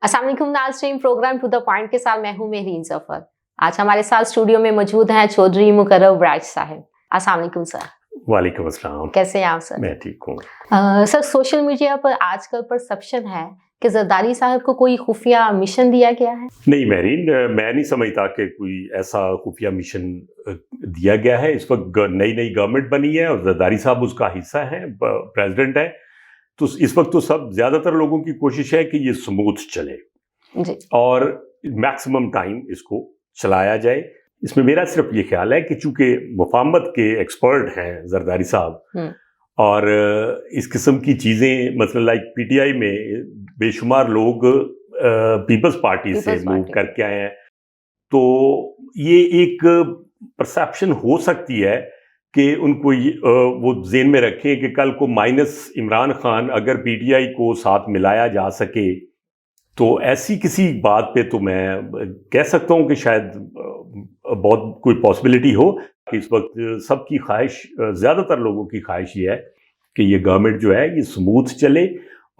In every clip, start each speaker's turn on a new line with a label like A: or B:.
A: अस्सलाम वालेकुम नाज़रीन, प्रोग्राम टू द पॉइंट के साथ मैं हूं मेहरीन जफर। आज हमारे साथ स्टूडियो में मौजूद हैं चौधरी मुकर्रम राज साहब। अस्सलाम वालेकुम सर।
B: वालेकुम अस्सलाम।
A: कैसे हैं आप सर?
B: मैं ठीक हूँ।
A: सर, सोशल मीडिया पर आजकल परसेप्शन है कि जरदारी साहब को कोई खुफिया मिशन दिया गया है।
B: नहीं मेहरीन, मैं नहीं समझता कि कोई ऐसा खुफिया मिशन दिया गया है। इस वक्त नई नई गवर्नमेंट बनी है और जरदारी साहब उसका हिस्सा है, प्रेसिडेंट है। तो इस वक्त तो सब ज्यादातर लोगों की कोशिश है कि ये स्मूथ चले
A: जी।
B: और मैक्सिमम टाइम इसको चलाया जाए। इसमें मेरा सिर्फ ये ख्याल है कि चूंकि मुफाहमत के एक्सपर्ट हैं जरदारी साहब और इस किस्म की चीजें मतलब लाइक पीटीआई में बेशुमार लोग पीपल्स पार्टी से मूव करके आए हैं, तो ये एक परसेप्शन हो सकती है कि उनको वो ज़हन में रखें कि कल को माइनस इमरान खान अगर पीटीआई को साथ मिलाया जा सके, तो ऐसी किसी बात पे तो मैं कह सकता हूं कि शायद बहुत कोई पॉसिबिलिटी हो कि इस वक्त सबकी ख्वाहिश, ज़्यादातर लोगों की ख्वाहिश ये है कि ये गवर्नमेंट जो है ये स्मूथ चले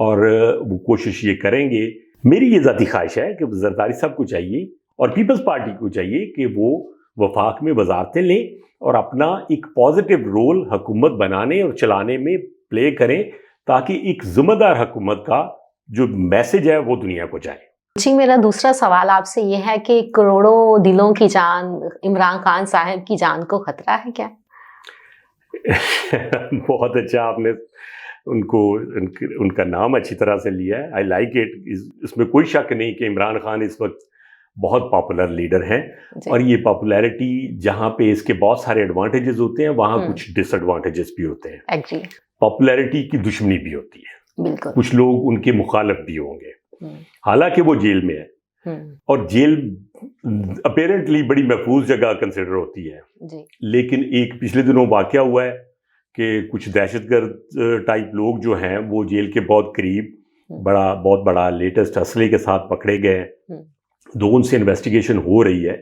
B: और वो कोशिश ये करेंगे। मेरी ये ज़ाती ख्वाहिश है कि जरदारी साहब को चाहिए और पीपल्स पार्टी को चाहिए कि वो वफाक में वजारतें लें और अपना एक पॉजिटिव रोल हुकूमत बनाने और चलाने में प्ले करें, ताकि एक जिम्मेदार हुकूमत का जो मैसेज है वो दुनिया को जाए।
A: जी, मेरा दूसरा सवाल आपसे ये है कि करोड़ों दिलों की जान इमरान खान साहब की जान को खतरा है क्या?
B: बहुत अच्छा आपने उनका नाम अच्छी तरह से लिया है। I like it. इसमें कोई शक नहीं कि इमरान खान इस वक्त बहुत पॉपुलर लीडर हैं और ये पॉपुलैरिटी जहाँ पे इसके बहुत सारे एडवांटेजेस होते हैं वहाँ कुछ डिसएडवांटेजेस भी होते हैं। पॉपुलैरिटी की दुश्मनी भी होती है,
A: बिल्कुल।
B: कुछ लोग उनके मुखालिफ भी होंगे, हालांकि वो जेल में है और जेल अपेरेंटली बड़ी महफूज जगह कंसिडर होती है
A: जी।
B: लेकिन एक पिछले दिनों वाकया हुआ है कि कुछ दहशतगर्द टाइप लोग जो हैं वो जेल के बहुत करीब बहुत बड़ा लेटेस्ट असले के साथ पकड़े गए। दो उनसे इन्वेस्टिगेशन हो रही है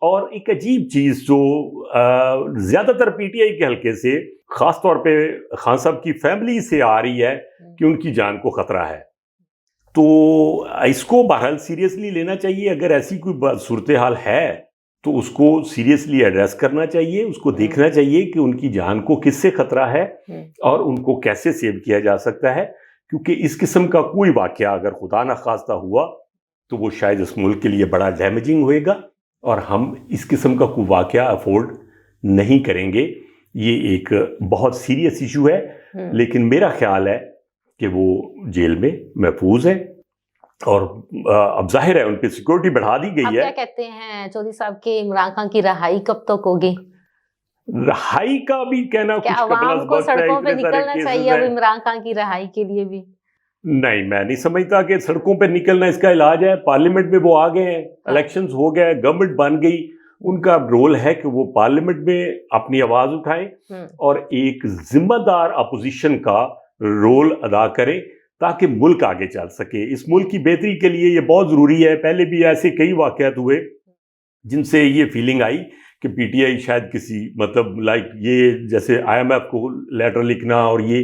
B: और एक अजीब चीज जो ज्यादातर पीटीआई के हल्के से खास तौर पे खान साहब की फैमिली से आ रही है कि उनकी जान को खतरा है। तो इसको बहरहाल सीरियसली लेना चाहिए। अगर ऐसी कोई सूरत हाल है तो उसको सीरियसली एड्रेस करना चाहिए, उसको देखना चाहिए कि उनकी जान को किससे खतरा है और उनको कैसे सेव किया जा सकता है, क्योंकि इस किस्म का कोई वाकया अगर खुदा न खास्ता हुआ तो वो शायद इस मुल्क के लिए बड़ा डैमेजिंग होएगा और हम इस किस्म का कोई वाकया अफोर्ड नहीं करेंगे। ये एक बहुत सीरियस इशू है, लेकिन मेरा ख्याल है कि वो जेल में महफूज है और अब जाहिर है उन पर सिक्योरिटी बढ़ा दी गई है।
A: क्या कहते हैं चौधरी साहब के इमरान खान की रहाई कब तक होगी?
B: रहाई का भी कहना कुछ
A: आवाम को सड़कों पे निकलना चाहिए अब इमरान खान की रहाई के लिए भी?
B: नहीं, मैं नहीं समझता कि सड़कों पे निकलना इसका इलाज है। पार्लियामेंट में वो आ गए हैं, इलेक्शंस हो गए, गवर्नमेंट बन गई, उनका रोल है कि वो पार्लियामेंट में अपनी आवाज उठाएं और एक जिम्मेदार अपोजिशन का रोल अदा करें ताकि मुल्क आगे चल सके। इस मुल्क की बेहतरी के लिए ये बहुत जरूरी है। पहले भी ऐसे कई वाकयात हुए जिनसे ये फीलिंग आई कि पीटीआई शायद किसी मतलब लाइक ये जैसे आईएमएफ को लेटर लिखना और ये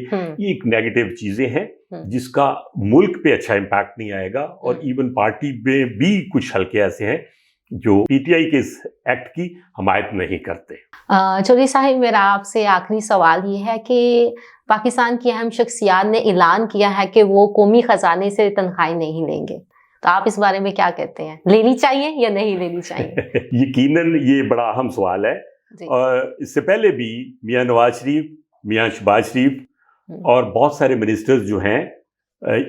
B: एक नेगेटिव चीजें हैं जिसका मुल्क पे अच्छा इम्पैक्ट नहीं आएगा। और इवन पार्टी में भी कुछ हल्के ऐसे हैं जो पीटीआई के इस एक्ट की हमायत नहीं करते।
A: चौधरी साहब, मेरा आपसे आखिरी सवाल ये है कि पाकिस्तान की अहम शख्सियात ने ऐलान किया है कि वो कौमी खजाने से तनख्वाहें नहीं लेंगे, तो आप इस बारे में क्या कहते हैं? लेनी चाहिए या नहीं लेनी चाहिए?
B: यकीनन ये बड़ा अहम सवाल है और इससे पहले भी मियां नवाज शरीफ, मियां शहबाज शरीफ और बहुत सारे मिनिस्टर्स जो हैं,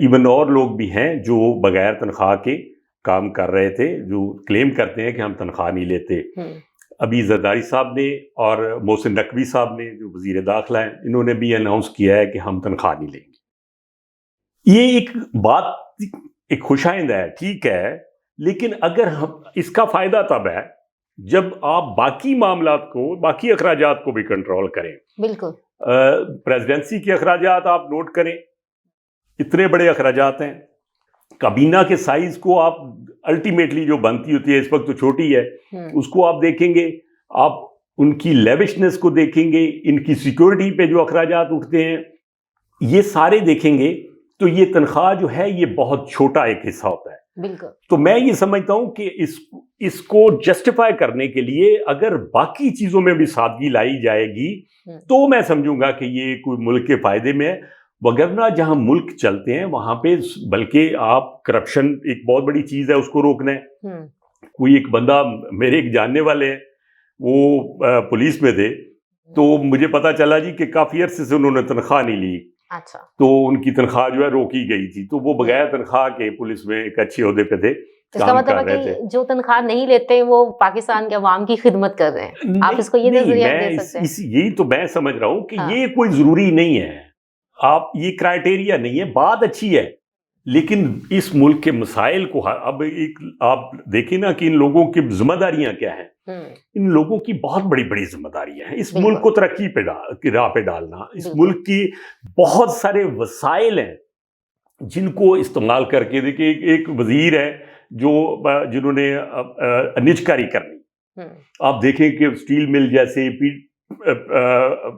B: इवन और लोग भी हैं जो बगैर तनख्वाह के काम कर रहे थे, जो क्लेम करते हैं कि हम तनख्वाह नहीं लेते। अभी जरदारी साहब ने और मोहसिन नकवी साहब ने जो वजीर दाखिला हैं, इन्होंने भी अनाउंस किया है कि हम तनख्वाह नहीं लेंगे। ये एक बात एक खुशाइंद है, ठीक है, लेकिन अगर हम इसका फायदा तब है जब आप बाकी मामलात को, बाकी अखराजात को भी कंट्रोल करें।
A: बिल्कुल।
B: प्रेसिडेंसी के अखराजात आप नोट करें, इतने बड़े अखराजात हैं। काबीना के साइज को आप अल्टीमेटली जो बनती होती है इस वक्त तो छोटी है, उसको आप देखेंगे, आप उनकी लेविशनेस को देखेंगे, इनकी सिक्योरिटी पे जो अखराजात उठते हैं, ये सारे देखेंगे तो ये तनख्वाह जो है ये बहुत छोटा एक हिस्सा होता है।
A: बिल्कुल।
B: तो मैं ये समझता हूं कि इसको जस्टिफाई करने के लिए अगर बाकी चीजों में भी सादगी लाई जाएगी तो मैं समझूंगा कि ये कोई मुल्क के फायदे में है। वगरना जहां मुल्क चलते हैं वहां पे बल्कि आप करप्शन एक बहुत बड़ी चीज है, उसको रोकना है। कोई एक बंदा, मेरे एक जानने वाले हैं, वो पुलिस में थे, तो मुझे पता चला जी कि काफी अरसे से उन्होंने तनख्वाह नहीं ली।
A: अच्छा।
B: तो उनकी तनख्वाह जो है रोकी गई थी, तो वो बगैर तनख्वाह के पुलिस में एक अच्छे ओहदे पे थे,
A: इसका मतलब है कि जो तनख्वाह नहीं लेते वो पाकिस्तान के अवाम की खिदमत कर रहे हैं। आप इसको ये नजरिया दे सकते हैं?
B: यही तो मैं समझ रहा हूँ कि ये कोई जरूरी नहीं है, आप ये क्राइटेरिया नहीं है। बात अच्छी है, लेकिन इस मुल्क के मसाइल को अब एक आप देखिए ना कि इन लोगों की जिम्मेदारियां क्या हैं। इन लोगों की बहुत बड़ी बड़ी जिम्मेदारियां हैं इस मुल्क को तरक्की की राह पे डालना। इस मुल्क की बहुत सारे वसाइल हैं जिनको इस्तेमाल करके, देखिए एक वजीर है जिन्होंने निजकारी करनी। आप देखें कि स्टील मिल जैसे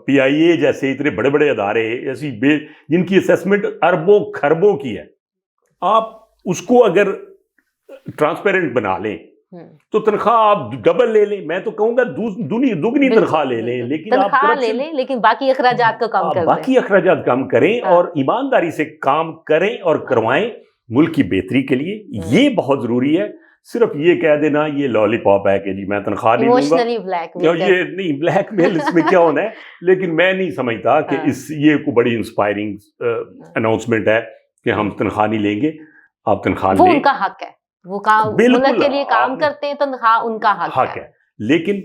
B: PIA जैसे इतने बड़े बड़े अदारे ऐसी जिनकी असेसमेंट अरबों खरबों की है, आप उसको अगर ट्रांसपेरेंट बना लें तो तनख्वाह आप डबल ले लें, मैं तो कहूंगा दुगनी तनख्वाह ले लें, लेकिन आप
A: ले लें, लेकिन बाकी अखराजात को कम कर
B: बाकी अखराजात कम करें और ईमानदारी से काम करें और करवाएं मुल्क की बेहतरी के लिए। ये बहुत जरूरी है। सिर्फ ये कह देना ये लॉलीपॉप है कि जी मैं तनख्वाह नहीं दूंगा, ये नहीं, ब्लैकमेल इसमें क्या होना है। लेकिन मैं नहीं समझता कि ये को बड़ी इंस्पायरिंग अनाउंसमेंट है कि हम तनख्वाह नहीं लेंगे। आप तनख्वाह लें,
A: उनका हक है, वो काम मुल्क के लिए काम करते हैं, तनख्वाह उनका हक है।
B: लेकिन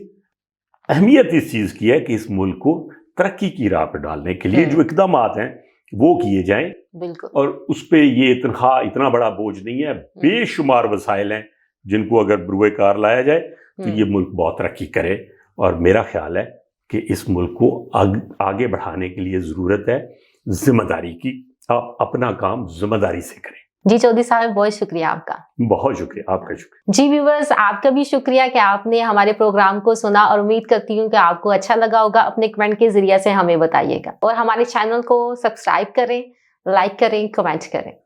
B: अहमियत इस चीज की है कि इस मुल्क को तरक्की की राह पर डालने के लिए जो इकदाम हैं वो किए जाएं।
A: बिल्कुल।
B: और उस पे ये तनख्वाह इतना बड़ा बोझ नहीं है, बेशुमार वसाइल हैं जिनको अगर बरूए कार लाया जाए तो ये मुल्क बहुत तरक्की करे। और मेरा ख्याल है कि इस मुल्क को आगे बढ़ाने के लिए जरूरत है जिम्मेदारी की। आप अपना काम जिम्मेदारी से करें।
A: जी चौधरी साहब, बहुत शुक्रिया आपका।
B: बहुत शुक्रिया, आपका शुक्रिया।
A: जी व्यूअर्स, आपका भी शुक्रिया कि आपने हमारे प्रोग्राम को सुना और उम्मीद करती हूँ कि आपको अच्छा लगा होगा। अपने कमेंट के जरिए से हमें बताइएगा और हमारे चैनल को सब्सक्राइब करें, लाइक करें, कमेंट करें।